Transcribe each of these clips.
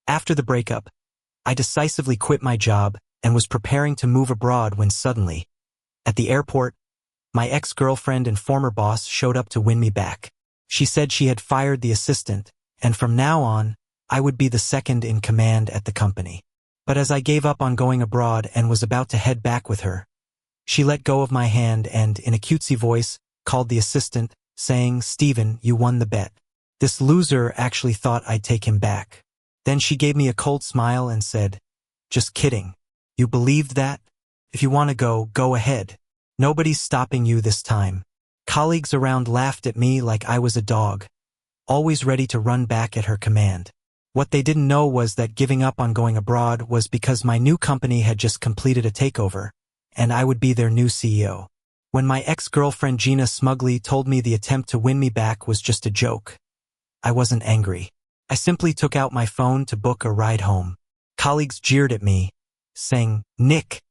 After the breakup, I decisively quit my job and was preparing to move abroad when suddenly, at the airport, my ex-girlfriend and former boss showed up to win me back. She said she had fired the assistant, and from now on, I would be the second in command at the company. But as I gave up on going abroad and was about to head back with her, she let go of my hand and, in a cutesy voice, called the assistant, saying, "Steven, you won the bet. This loser actually thought I'd take him back." Then she gave me a cold smile and said, "Just kidding. You believed that? If you want to go, go ahead. Nobody's stopping you this time." Colleagues around laughed at me like I was a dog, always ready to run back at her command. What they didn't know was that giving up on going abroad was because my new company had just completed a takeover, and I would be their new CEO. When my ex-girlfriend Gina smugly told me the attempt to win me back was just a joke, I wasn't angry. I simply took out my phone to book a ride home. Colleagues jeered at me, saying, "Nick,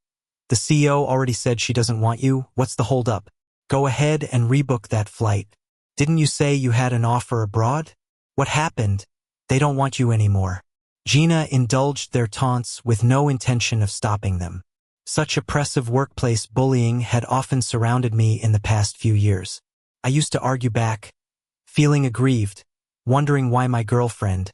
the CEO already said she doesn't want you. What's the holdup? Go ahead and rebook that flight. Didn't you say you had an offer abroad? What happened? They don't want you anymore." Gina indulged their taunts with no intention of stopping them. Such oppressive workplace bullying had often surrounded me in the past few years. I used to argue back, feeling aggrieved, wondering why my girlfriend,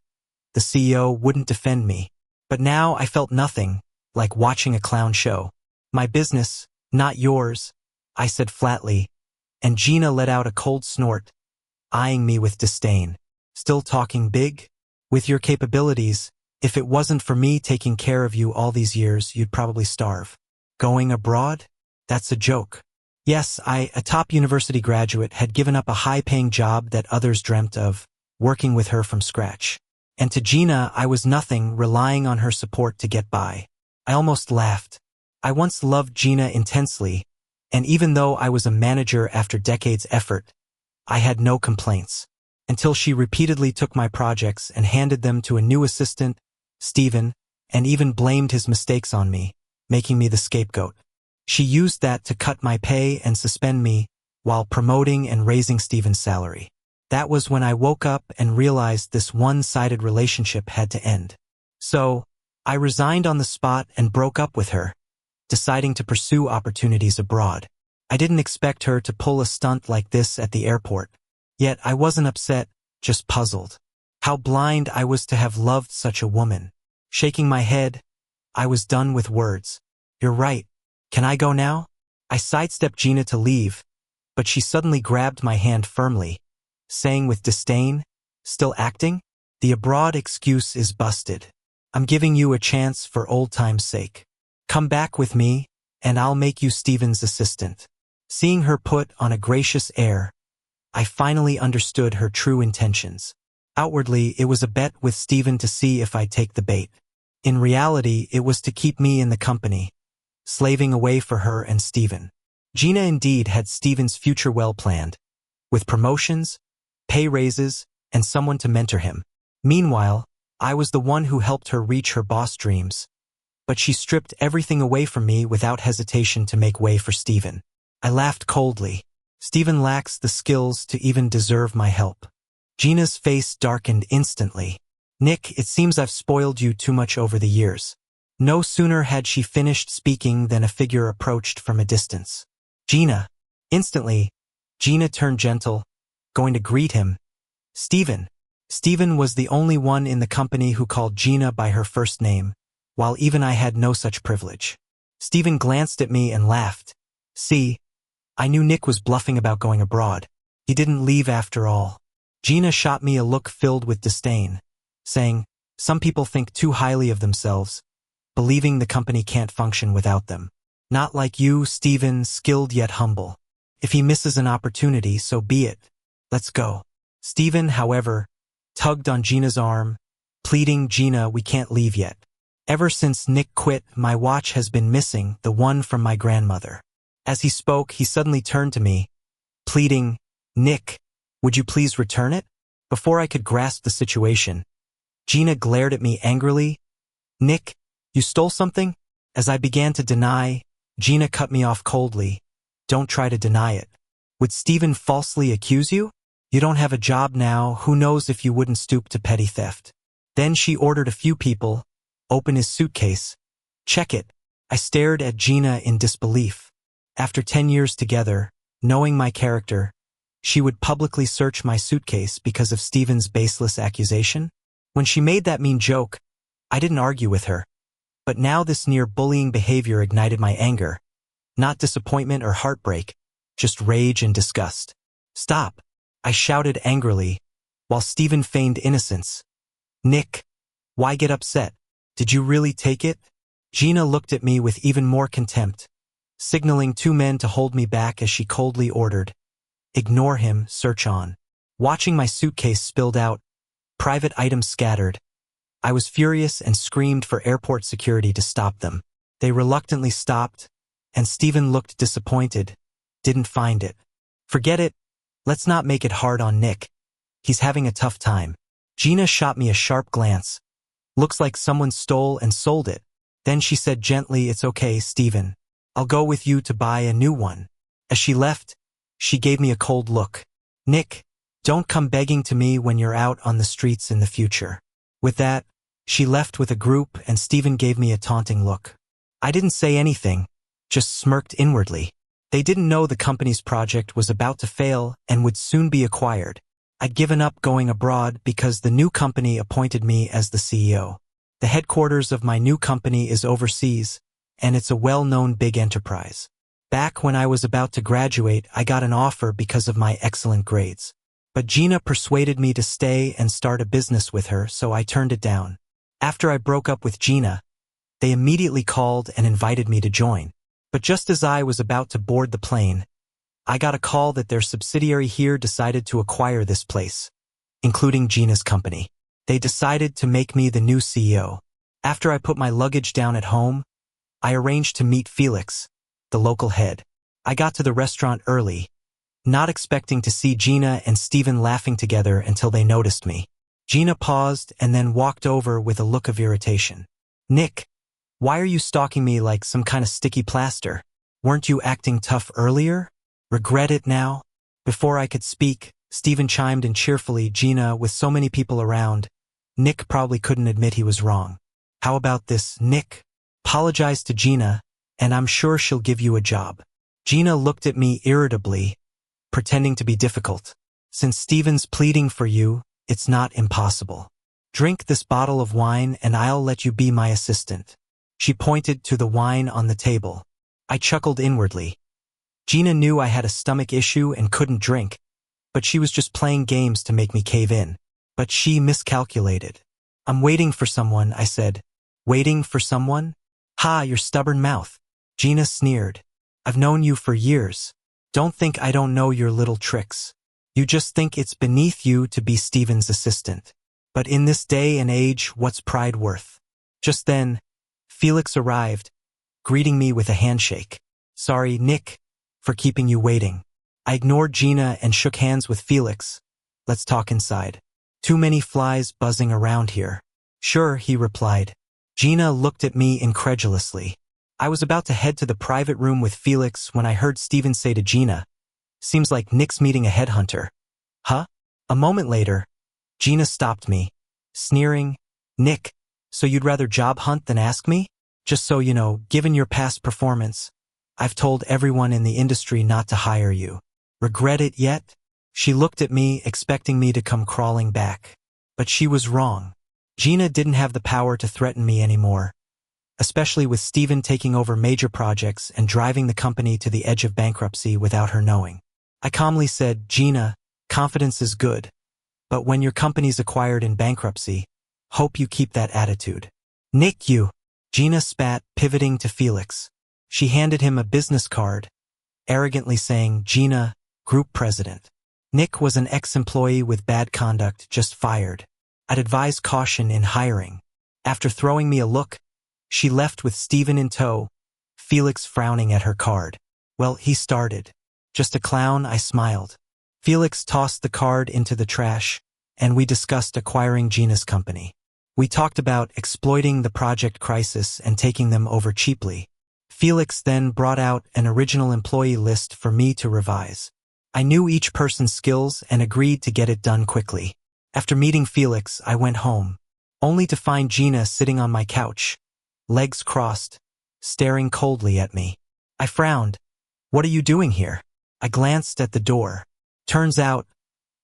the CEO, wouldn't defend me. But now I felt nothing, like watching a clown show. "My business, not yours," I said flatly, and Gina let out a cold snort, eyeing me with disdain. "Still talking big? With your capabilities, if it wasn't for me taking care of you all these years, you'd probably starve. Going abroad? That's a joke." Yes, I, a top university graduate, had given up a high-paying job that others dreamt of, working with her from scratch. And to Gina, I was nothing, relying on her support to get by. I almost laughed. I once loved Gina intensely, and even though I was a manager after decades' effort, I had no complaints. Until she repeatedly took my projects and handed them to a new assistant, Steven, and even blamed his mistakes on me, making me the scapegoat. She used that to cut my pay and suspend me, while promoting and raising Steven's salary. That was when I woke up and realized this one-sided relationship had to end. So, I resigned on the spot and broke up with her, deciding to pursue opportunities abroad. I didn't expect her to pull a stunt like this at the airport. Yet I wasn't upset, just puzzled. How blind I was to have loved such a woman. Shaking my head, I was done with words. "You're right. Can I go now?" I sidestepped Gina to leave, but she suddenly grabbed my hand firmly, saying with disdain, "Still acting? The abroad excuse is busted. I'm giving you a chance for old time's sake. Come back with me, and I'll make you Steven's assistant." Seeing her put on a gracious air, I finally understood her true intentions. Outwardly, it was a bet with Steven to see if I'd take the bait. In reality, it was to keep me in the company, slaving away for her and Steven. Gina indeed had Steven's future well planned, with promotions, pay raises, and someone to mentor him. Meanwhile, I was the one who helped her reach her boss dreams. But she stripped everything away from me without hesitation to make way for Steven. I laughed coldly. Steven lacks the skills to even deserve my help. Gina's face darkened instantly. "Nick, it seems I've spoiled you too much over the years." No sooner had she finished speaking than a figure approached from a distance. "Gina." Instantly, Gina turned gentle, going to greet him. "Steven." Steven was the only one in the company who called Gina by her first name, while even I had no such privilege. Steven glanced at me and laughed. "See, I knew Nick was bluffing about going abroad. He didn't leave after all." Gina shot me a look filled with disdain, saying, "Some people think too highly of themselves, believing the company can't function without them. Not like you, Steven, skilled yet humble. If he misses an opportunity, so be it. Let's go." Steven, however, tugged on Gina's arm, pleading, "Gina, we can't leave yet. Ever since Nick quit, my watch has been missing, the one from my grandmother." As he spoke, he suddenly turned to me, pleading, "Nick, would you please return it?" Before I could grasp the situation, Gina glared at me angrily. "Nick, you stole something?" As I began to deny, Gina cut me off coldly. "Don't try to deny it. Would Steven falsely accuse you? You don't have a job now, who knows if you wouldn't stoop to petty theft." Then she ordered a few people, open his suitcase, check it. I stared at Gina in disbelief. After 10 years together, knowing my character, she would publicly search my suitcase because of Steven's baseless accusation? When she made that mean joke, I didn't argue with her. But now this near-bullying behavior ignited my anger. Not disappointment or heartbreak, just rage and disgust. "Stop," I shouted angrily, while Steven feigned innocence. "Nick, why get upset? Did you really take it?" Gina looked at me with even more contempt, signaling 2 men to hold me back as she coldly ordered, "Ignore him, search on." Watching my suitcase spilled out, private items scattered, I was furious and screamed for airport security to stop them. They reluctantly stopped, and Steven looked disappointed. "Didn't find it." "Forget it. Let's not make it hard on Nick. He's having a tough time." Gina shot me a sharp glance. "Looks like someone stole and sold it." Then she said gently, "It's okay, Steven. I'll go with you to buy a new one." As she left, she gave me a cold look. "Nick, don't come begging to me when you're out on the streets in the future." With that, she left with a group and Steven gave me a taunting look. I didn't say anything, just smirked inwardly. They didn't know the company's project was about to fail and would soon be acquired. I'd given up going abroad because the new company appointed me as the CEO. The headquarters of my new company is overseas, and it's a well-known big enterprise. Back when I was about to graduate, I got an offer because of my excellent grades. But Gina persuaded me to stay and start a business with her, so I turned it down. After I broke up with Gina, they immediately called and invited me to join. But just as I was about to board the plane, I got a call that their subsidiary here decided to acquire this place, including Gina's company. They decided to make me the new CEO. After I put my luggage down at home, I arranged to meet Felix, the local head. I got to the restaurant early, not expecting to see Gina and Steven laughing together until they noticed me. Gina paused and then walked over with a look of irritation. "Nick, why are you stalking me like some kind of sticky plaster? Weren't you acting tough earlier? Regret it now?" Before I could speak, Steven chimed in cheerfully, "Gina, with so many people around, Nick probably couldn't admit he was wrong. How about this, Nick? Apologize to Gina, and I'm sure she'll give you a job." Gina looked at me irritably, pretending to be difficult. "Since Steven's pleading for you, it's not impossible. Drink this bottle of wine and I'll let you be my assistant." She pointed to the wine on the table. I chuckled inwardly. Gina knew I had a stomach issue and couldn't drink, but she was just playing games to make me cave in. But she miscalculated. "I'm waiting for someone," I said. "Waiting for someone? Ha, your stubborn mouth." Gina sneered. "I've known you for years. Don't think I don't know your little tricks. You just think it's beneath you to be Steven's assistant. But in this day and age, what's pride worth?" Just then, Felix arrived, greeting me with a handshake. "Sorry, Nick, for keeping you waiting." I ignored Gina and shook hands with Felix. "Let's talk inside. Too many flies buzzing around here." "Sure," he replied. Gina looked at me incredulously. I was about to head to the private room with Felix when I heard Steven say to Gina, "Seems like Nick's meeting a headhunter." "Huh?" A moment later, Gina stopped me, sneering, "Nick, so you'd rather job hunt than ask me? Just so you know, given your past performance, I've told everyone in the industry not to hire you. Regret it yet?" She looked at me, expecting me to come crawling back. But she was wrong. Gina didn't have the power to threaten me anymore, especially with Steven taking over major projects and driving the company to the edge of bankruptcy without her knowing. I calmly said, "Gina, confidence is good, but when your company's acquired in bankruptcy, hope you keep that attitude." "Nick, you!" Gina spat, pivoting to Felix. She handed him a business card, arrogantly saying, "Gina, Group President." Nick was an ex-employee with bad conduct, just fired. I'd advise caution in hiring. After throwing me a look, she left with Steven in tow, Felix frowning at her card. "Well, he started. Just a clown," I smiled. Felix tossed the card into the trash, and we discussed acquiring Gina's company. We talked about exploiting the project crisis and taking them over cheaply. Felix then brought out an original employee list for me to revise. I knew each person's skills and agreed to get it done quickly. After meeting Felix, I went home, only to find Gina sitting on my couch, legs crossed, staring coldly at me. I frowned. "What are you doing here?" I glanced at the door. Turns out,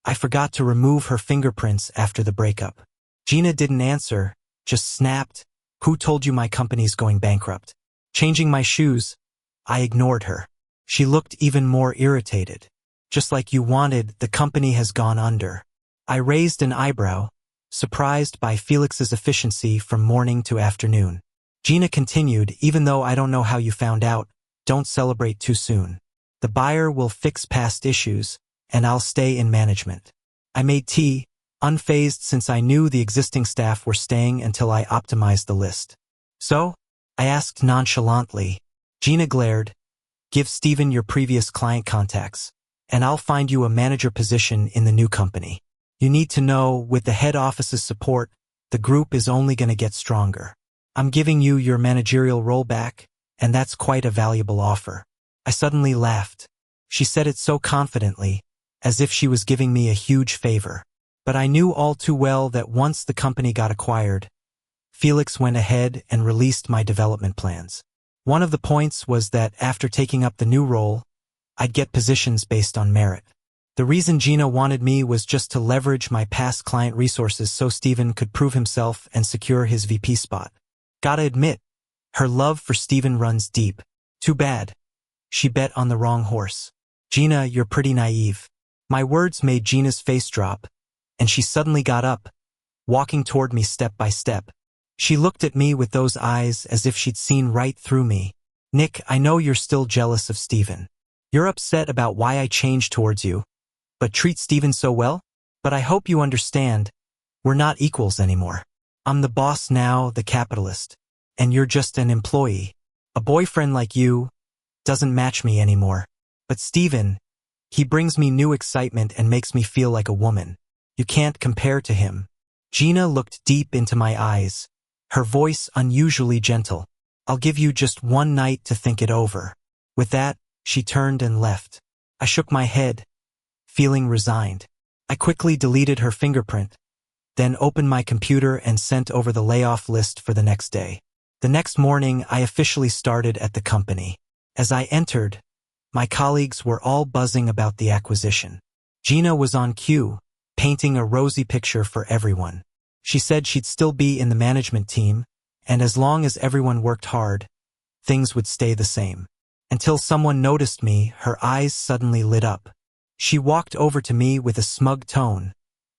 I forgot to remove her fingerprints after the breakup. Gina didn't answer, just snapped, "Who told you my company's going bankrupt?" Changing my shoes, I ignored her. She looked even more irritated. "Just like you wanted, the company has gone under." I raised an eyebrow, surprised by Felix's efficiency from morning to afternoon. Gina continued, "Even though I don't know how you found out, don't celebrate too soon. The buyer will fix past issues, and I'll stay in management." I made tea, unfazed since I knew the existing staff were staying until I optimized the list. "So?" I asked nonchalantly. Gina glared. "Give Steven your previous client contacts, and I'll find you a manager position in the new company. You need to know, with the head office's support, the group is only going to get stronger. I'm giving you your managerial role back, and that's quite a valuable offer." I suddenly laughed. She said it so confidently, as if she was giving me a huge favor. But I knew all too well that once the company got acquired, Felix went ahead and released my development plans. One of the points was that after taking up the new role, I'd get positions based on merit. The reason Gina wanted me was just to leverage my past client resources so Steven could prove himself and secure his VP spot. Gotta admit, her love for Steven runs deep. Too bad. She bet on the wrong horse. "Gina, you're pretty naive." My words made Gina's face drop, and she suddenly got up, walking toward me step by step. She looked at me with those eyes as if she'd seen right through me. "Nick, I know you're still jealous of Steven. You're upset about why I changed towards you, but treat Steven so well? But I hope you understand, we're not equals anymore. I'm the boss now, the capitalist, and you're just an employee. A boyfriend like you doesn't match me anymore. But Steven, he brings me new excitement and makes me feel like a woman. You can't compare to him." Gina looked deep into my eyes, her voice unusually gentle. "I'll give you just one night to think it over." With that, she turned and left. I shook my head, feeling resigned. I quickly deleted her fingerprint, then opened my computer and sent over the layoff list for the next day. The next morning, I officially started at the company. As I entered, my colleagues were all buzzing about the acquisition. Gina was on cue, painting a rosy picture for everyone. She said she'd still be in the management team, and as long as everyone worked hard, things would stay the same. Until someone noticed me, her eyes suddenly lit up. She walked over to me with a smug tone,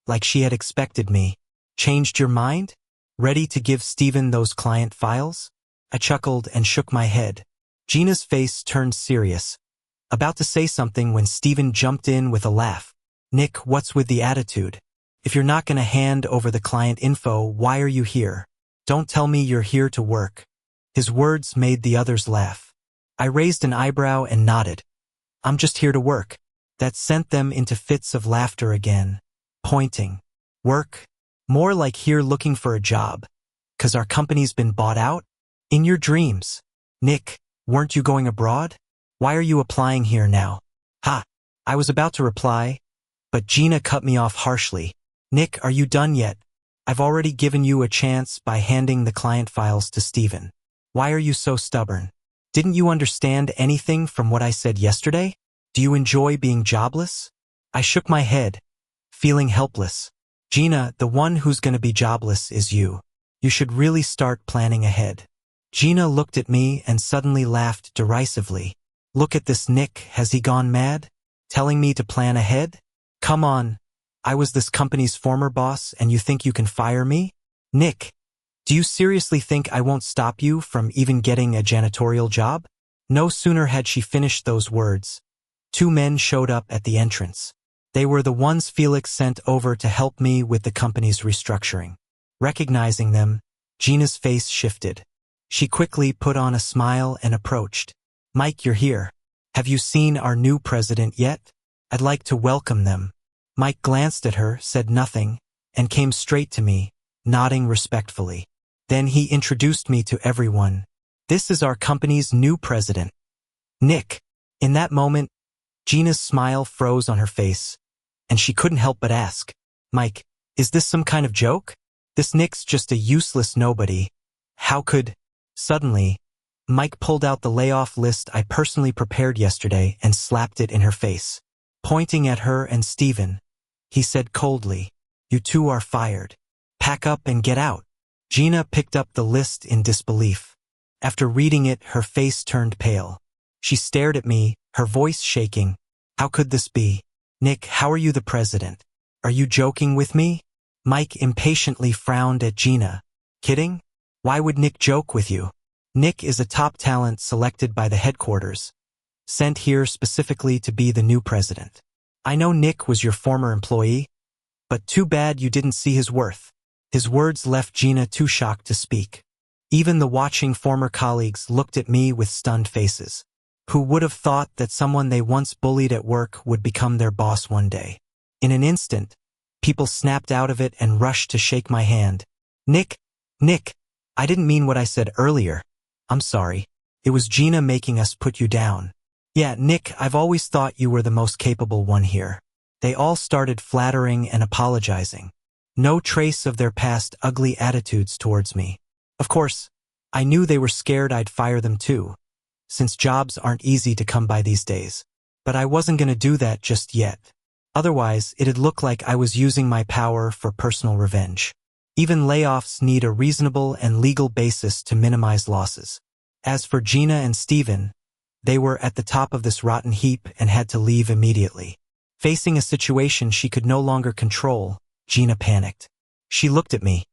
like she had expected me. "Changed your mind? Ready to give Steven those client files?" I chuckled and shook my head. Gina's face turned serious, about to say something when Steven jumped in with a laugh. "Nick, what's with the attitude? If you're not going to hand over the client info, why are you here? Don't tell me you're here to work." His words made the others laugh. I raised an eyebrow and nodded. "I'm just here to work." That sent them into fits of laughter again, pointing. "Work? More like here looking for a job, 'cause our company's been bought out? In your dreams. Nick, weren't you going abroad? Why are you applying here now?" "Ha!" I was about to reply, but Gina cut me off harshly. "Nick, are you done yet? I've already given you a chance by handing the client files to Steven. Why are you so stubborn? Didn't you understand anything from what I said yesterday? Do you enjoy being jobless?" I shook my head, feeling helpless. "Gina, the one who's going to be jobless is you. You should really start planning ahead." Gina looked at me and suddenly laughed derisively. "Look at this Nick, has he gone mad? Telling me to plan ahead? Come on, I was this company's former boss and you think you can fire me? Nick, do you seriously think I won't stop you from even getting a janitorial job?" No sooner had she finished those words, two men showed up at the entrance. They were the ones Felix sent over to help me with the company's restructuring. Recognizing them, Gina's face shifted. She quickly put on a smile and approached. "Mike, you're here. Have you seen our new president yet? I'd like to welcome them." Mike glanced at her, said nothing, and came straight to me, nodding respectfully. Then he introduced me to everyone. "This is our company's new president, Nick." In that moment, Gina's smile froze on her face, and she couldn't help but ask, "Mike, is this some kind of joke?" This Nick's just a useless nobody. How could... Suddenly, Mike pulled out the layoff list I personally prepared yesterday and slapped it in her face. Pointing at her and Steven, he said coldly, "You two are fired. Pack up and get out." Gina picked up the list in disbelief. After reading it, her face turned pale. She stared at me, her voice shaking. "How could this be? Nick, how are you the president? Are you joking with me?" Mike impatiently frowned at Gina. "Kidding? Why would Nick joke with you? Nick is a top talent selected by the headquarters, sent here specifically to be the new president. I know Nick was your former employee, but too bad you didn't see his worth." His words left Gina too shocked to speak. Even the watching former colleagues looked at me with stunned faces. Who would have thought that someone they once bullied at work would become their boss one day? In an instant, people snapped out of it and rushed to shake my hand. Nick, I didn't mean what I said earlier. I'm sorry. It was Gina making us put you down." "Yeah, Nick, I've always thought you were the most capable one here." They all started flattering and apologizing. No trace of their past ugly attitudes towards me. Of course, I knew they were scared I'd fire them too, since jobs aren't easy to come by these days. But I wasn't going to do that just yet. Otherwise, it'd look like I was using my power for personal revenge. Even layoffs need a reasonable and legal basis to minimize losses. As for Gina and Steven, they were at the top of this rotten heap and had to leave immediately. Facing a situation she could no longer control, Gina panicked. She looked at me,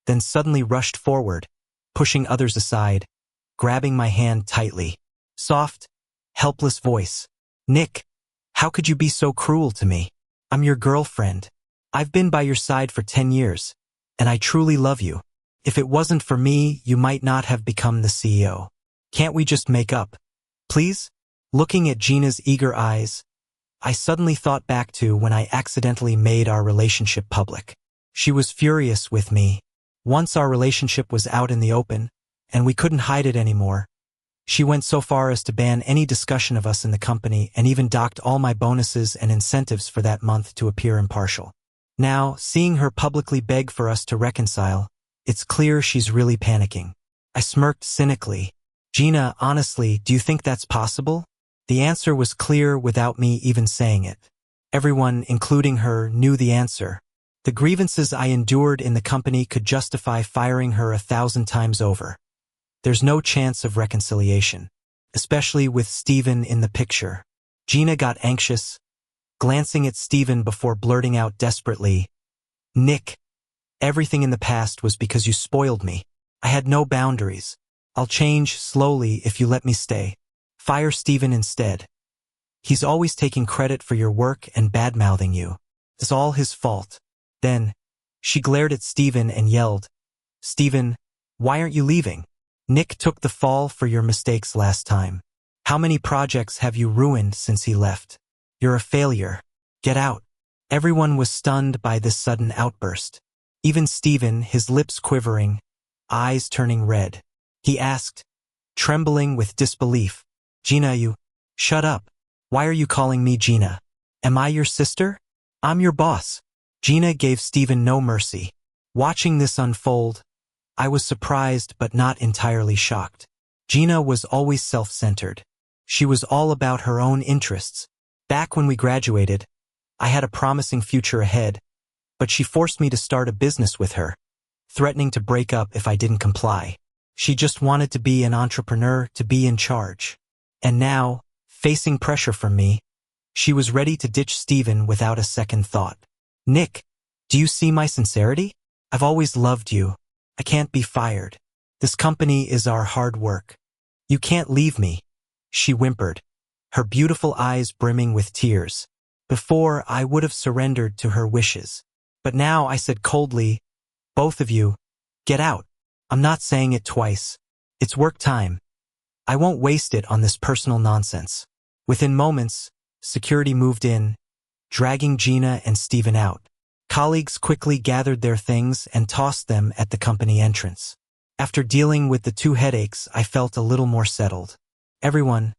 then suddenly rushed forward, pushing others aside, grabbing my hand tightly. Soft, helpless voice. "Nick, how could you be so cruel to me? I'm your girlfriend. I've been by your side for 10 years. And I truly love you. If it wasn't for me, you might not have become the CEO. Can't we just make up? Please?" Looking at Gina's eager eyes, I suddenly thought back to when I accidentally made our relationship public. She was furious with me. Once our relationship was out in the open, and we couldn't hide it anymore, she went so far as to ban any discussion of us in the company and even docked all my bonuses and incentives for that month to appear impartial. Now, seeing her publicly beg for us to reconcile, it's clear she's really panicking. I smirked cynically. "Gina, honestly, do you think that's possible?" The answer was clear without me even saying it. Everyone, including her, knew the answer. The grievances I endured in the company could justify firing her 1,000 times over. There's no chance of reconciliation, especially with Steven in the picture. Gina got anxious, glancing at Steven before blurting out desperately, "Nick, everything in the past was because you spoiled me. I had no boundaries. I'll change slowly if you let me stay. Fire Steven instead. He's always taking credit for your work and bad-mouthing you. It's all his fault." Then, she glared at Steven and yelled, "Steven, why aren't you leaving? Nick took the fall for your mistakes last time. How many projects have you ruined since he left? You're a failure. Get out." Everyone was stunned by this sudden outburst. Even Steven, his lips quivering, eyes turning red. He asked, trembling with disbelief, "Gina, you..." "Shut up. Why are you calling me Gina? Am I your sister? I'm your boss." Gina gave Steven no mercy. Watching this unfold, I was surprised but not entirely shocked. Gina was always self-centered. She was all about her own interests. Back when we graduated, I had a promising future ahead, but she forced me to start a business with her, threatening to break up if I didn't comply. She just wanted to be an entrepreneur, to be in charge. And now, facing pressure from me, she was ready to ditch Steven without a second thought. "Nick, do you see my sincerity? I've always loved you. I can't be fired. This company is our hard work. You can't leave me," she whimpered, her beautiful eyes brimming with tears. Before, I would have surrendered to her wishes. But now I said coldly, "Both of you, get out." I'm not saying it twice. It's work time. I won't waste it on this personal nonsense. Within moments, security moved in, dragging Gina and Steven out. Colleagues quickly gathered their things and tossed them at the company entrance. After dealing with the two headaches, I felt a little more settled. "Everyone,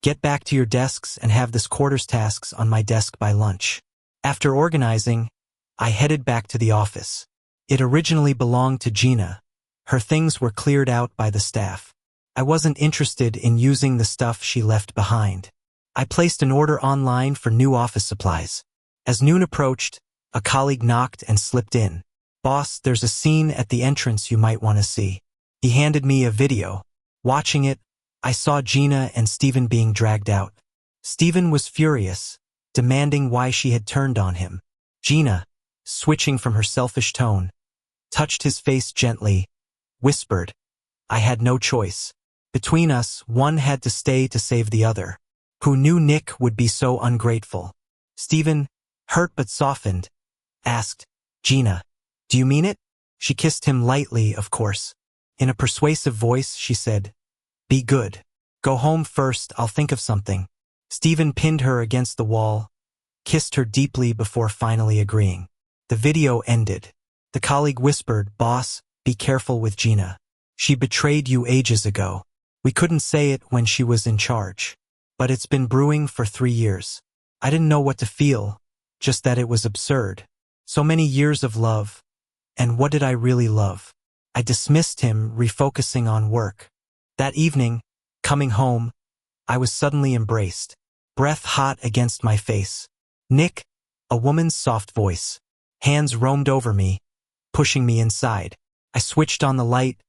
get back to your desks and have this quarter's tasks on my desk by lunch." After organizing, I headed back to the office. It originally belonged to Gina. Her things were cleared out by the staff. I wasn't interested in using the stuff she left behind. I placed an order online for new office supplies. As noon approached, a colleague knocked and slipped in. "Boss, there's a scene at the entrance you might want to see." He handed me a video. Watching it, I saw Gina and Steven being dragged out. Steven was furious, demanding why she had turned on him. Gina, switching from her selfish tone, touched his face gently, whispered, "I had no choice. Between us, one had to stay to save the other. Who knew Nick would be so ungrateful?" Steven, hurt but softened, asked, "Gina, do you mean it?" She kissed him lightly, of course. In a persuasive voice, she said, "Be good. Go home first, I'll think of something." Steven pinned her against the wall, kissed her deeply before finally agreeing. The video ended. The colleague whispered, "Boss, be careful with Gina. She betrayed you ages ago. We couldn't say it when she was in charge. But it's been brewing for 3 years. I didn't know what to feel, just that it was absurd. So many years of love. And what did I really love?" I dismissed him, refocusing on work. That evening, coming home, I was suddenly embraced, breath hot against my face. "Nick," a woman's soft voice. Hands roamed over me, pushing me inside. I switched on the light,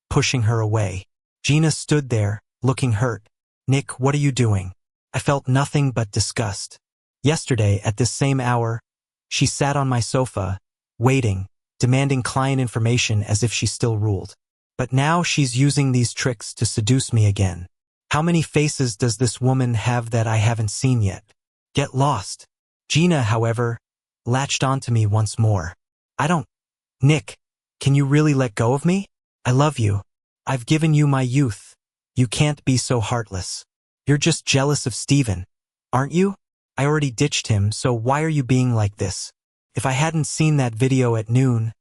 pushing her away. Gina stood there, looking hurt. "Nick, what are you doing?" I felt nothing but disgust. Yesterday, at this same hour, she sat on my sofa, waiting, demanding client information as if she still ruled. But now she's using these tricks to seduce me again. How many faces does this woman have that I haven't seen yet? Get lost. Gina, however, latched onto me once more. Nick, can you really let go of me? I love you. I've given you my youth. You can't be so heartless. You're just jealous of Steven, aren't you? I already ditched him, so why are you being like this? If I hadn't seen that video at noon,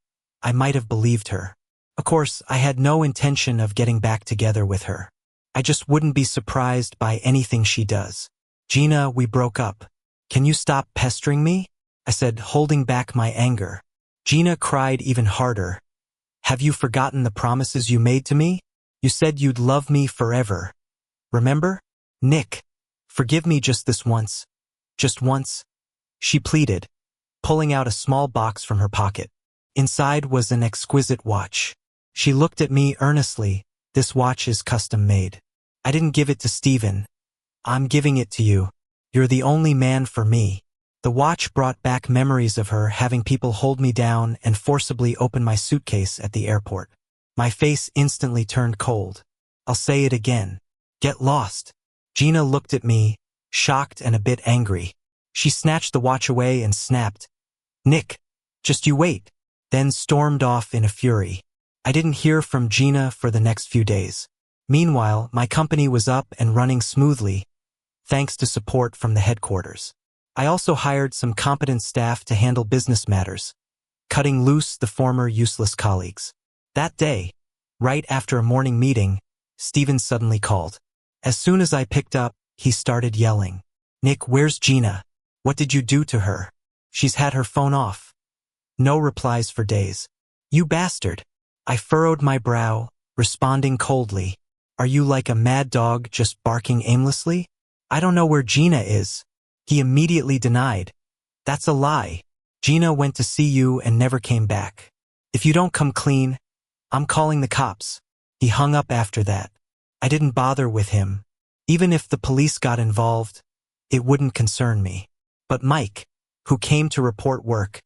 I might have believed her. Of course, I had no intention of getting back together with her. I just wouldn't be surprised by anything she does. Gina, we broke up. Can you stop pestering me? I said, holding back my anger. Gina cried even harder. Have you forgotten the promises you made to me? You said you'd love me forever. Remember? Nick, forgive me just this once. Just once. She pleaded, pulling out a small box from her pocket. Inside was an exquisite watch. She looked at me earnestly. This watch is custom made. I didn't give it to Steven. I'm giving it to you. You're the only man for me. The watch brought back memories of her having people hold me down and forcibly open my suitcase at the airport. My face instantly turned cold. I'll say it again. Get lost. Gina looked at me, shocked and a bit angry. She snatched the watch away and snapped, "Nick, just you wait," then stormed off in a fury. I didn't hear from Gina for the next few days. Meanwhile, my company was up and running smoothly, thanks to support from the headquarters. I also hired some competent staff to handle business matters, cutting loose the former useless colleagues. That day, right after a morning meeting, Steven suddenly called. As soon as I picked up, he started yelling, "Nick, where's Gina? What did you do to her? She's had her phone off." No replies for days. "You bastard." I furrowed my brow, responding coldly. "Are you like a mad dog just barking aimlessly? I don't know where Gina is." He immediately denied. "That's a lie. Gina went to see you and never came back. If you don't come clean, I'm calling the cops." He hung up after that. I didn't bother with him. Even if the police got involved, it wouldn't concern me. But Mike, who came to report work,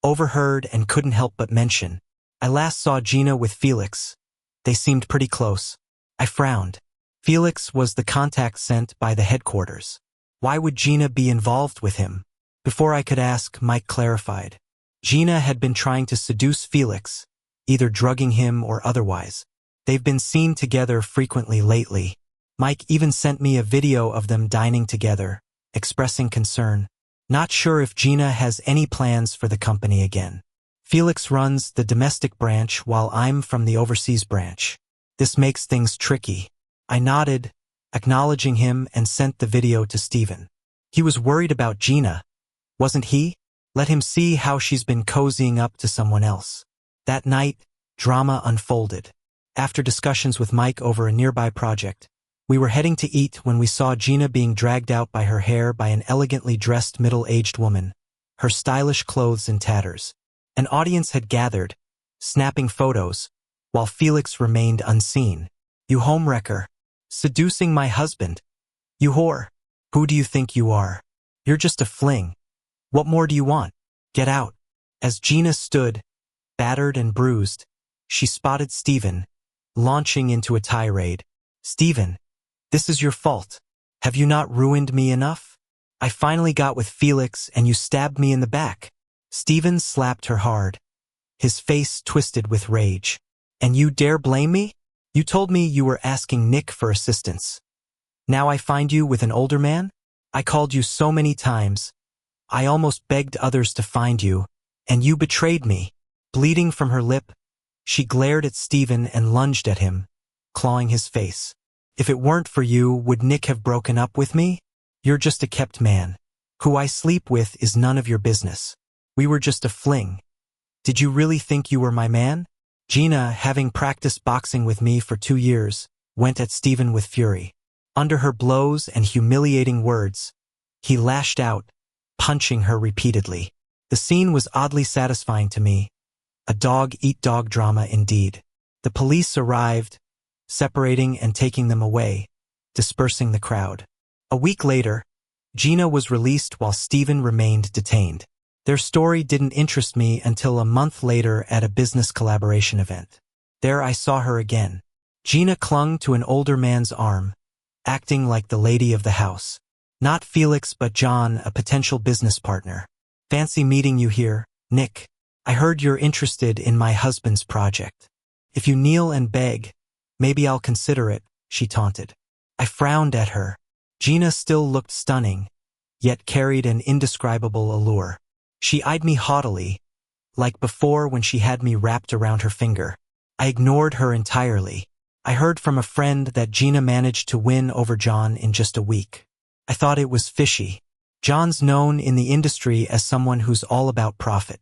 overheard and couldn't help but mention, "I last saw Gina with Felix. They seemed pretty close." I frowned. Felix was the contact sent by the headquarters. Why would Gina be involved with him? Before I could ask, Mike clarified. Gina had been trying to seduce Felix, either drugging him or otherwise. They've been seen together frequently lately. Mike even sent me a video of them dining together, expressing concern. Not sure if Gina has any plans for the company again. Felix runs the domestic branch while I'm from the overseas branch. This makes things tricky. I nodded, acknowledging him, and sent the video to Steven. He was worried about Gina, wasn't he? Let him see how she's been cozying up to someone else. That night, drama unfolded. After discussions with Mike over a nearby project, we were heading to eat when we saw Gina being dragged out by her hair by an elegantly dressed middle-aged woman, her stylish clothes in tatters. An audience had gathered, snapping photos, while Felix remained unseen. "You homewrecker. Seducing my husband. You whore. Who do you think you are? You're just a fling. What more do you want? Get out." As Gina stood, battered and bruised, she spotted Stephen, launching into a tirade. "Stephen, this is your fault. Have you not ruined me enough? I finally got with Felix and you stabbed me in the back." Stephen slapped her hard, his face twisted with rage. "And you dare blame me? You told me you were asking Nick for assistance. Now I find you with an older man? I called you so many times. I almost begged others to find you, and you betrayed me." Bleeding from her lip, she glared at Stephen and lunged at him, clawing his face. "If it weren't for you, would Nick have broken up with me? You're just a kept man. Who I sleep with is none of your business. We were just a fling. Did you really think you were my man?" Gina, having practiced boxing with me for 2 years, went at Stephen with fury. Under her blows and humiliating words, he lashed out, punching her repeatedly. The scene was oddly satisfying to me. A dog-eat-dog drama indeed. The police arrived, separating and taking them away, dispersing the crowd. A week later, Gina was released while Stephen remained detained. Their story didn't interest me until a month later at a business collaboration event. There I saw her again. Gina clung to an older man's arm, acting like the lady of the house. Not Felix but John, a potential business partner. "Fancy meeting you here, Nick. I heard you're interested in my husband's project. If you kneel and beg, maybe I'll consider it," she taunted. I frowned at her. Gina still looked stunning, yet carried an indescribable allure. She eyed me haughtily, like before when she had me wrapped around her finger. I ignored her entirely. I heard from a friend that Gina managed to win over John in just a week. I thought it was fishy. John's known in the industry as someone who's all about profit.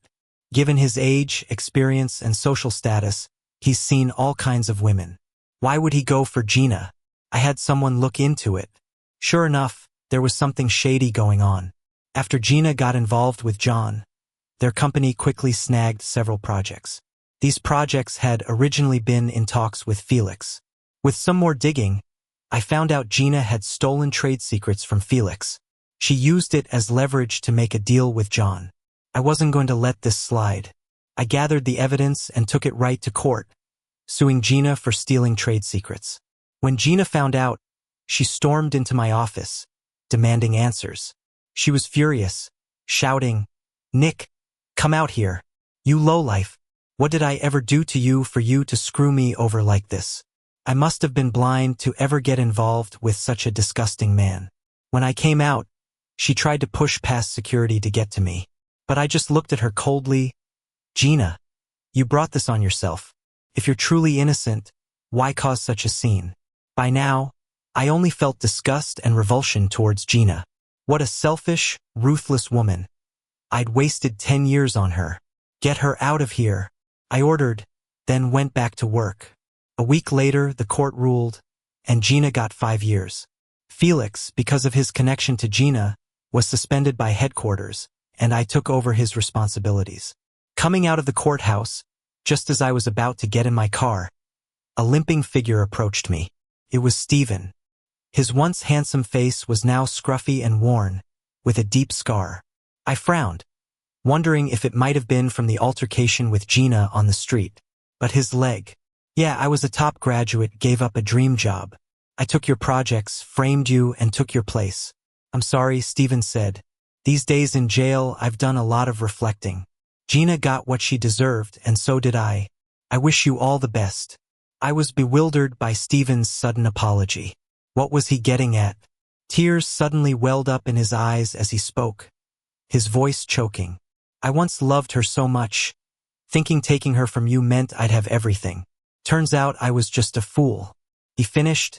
Given his age, experience, and social status, he's seen all kinds of women. Why would he go for Gina? I had someone look into it. Sure enough, there was something shady going on. After Gina got involved with John, their company quickly snagged several projects. These projects had originally been in talks with Felix. With some more digging, I found out Gina had stolen trade secrets from Felix. She used it as leverage to make a deal with John. I wasn't going to let this slide. I gathered the evidence and took it right to court, suing Gina for stealing trade secrets. When Gina found out, she stormed into my office, demanding answers. She was furious, shouting, "Nick, come out here. You lowlife. What did I ever do to you for you to screw me over like this?" I must have been blind to ever get involved with such a disgusting man. When I came out, she tried to push past security to get to me. But I just looked at her coldly. "Gina, you brought this on yourself. If you're truly innocent, why cause such a scene?" By now, I only felt disgust and revulsion towards Gina. What a selfish, ruthless woman. I'd wasted 10 years on her. "Get her out of here," I ordered, then went back to work. A week later, the court ruled, and Gina got 5 years. Felix, because of his connection to Gina, was suspended by headquarters, and I took over his responsibilities. Coming out of the courthouse, just as I was about to get in my car, a limping figure approached me. It was Stephen. His once handsome face was now scruffy and worn, with a deep scar. I frowned, wondering if it might have been from the altercation with Gina on the street. But his leg. "Yeah, I was a top graduate, gave up a dream job. I took your projects, framed you, and took your place." "I'm sorry," Stephen said. "These days in jail, I've done a lot of reflecting. Gina got what she deserved, and so did I. I wish you all the best." I was bewildered by Stephen's sudden apology. What was he getting at? Tears suddenly welled up in his eyes as he spoke, his voice choking. "I once loved her so much, thinking taking her from you meant I'd have everything. Turns out I was just a fool." He finished,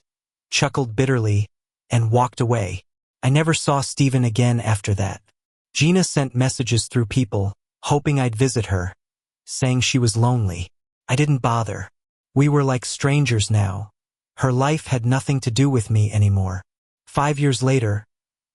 chuckled bitterly, and walked away. I never saw Stephen again after that. Gina sent messages through people, hoping I'd visit her, saying she was lonely. I didn't bother. We were like strangers now. Her life had nothing to do with me anymore. 5 years later,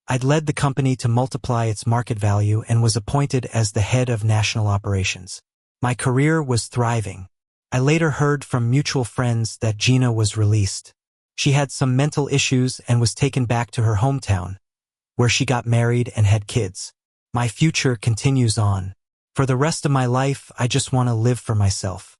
I'd led the company to multiply its market value and was appointed as the head of national operations. My career was thriving. I later heard from mutual friends that Gina was released. She had some mental issues and was taken back to her hometown, where she got married and had kids. My future continues on. For the rest of my life, I just want to live for myself.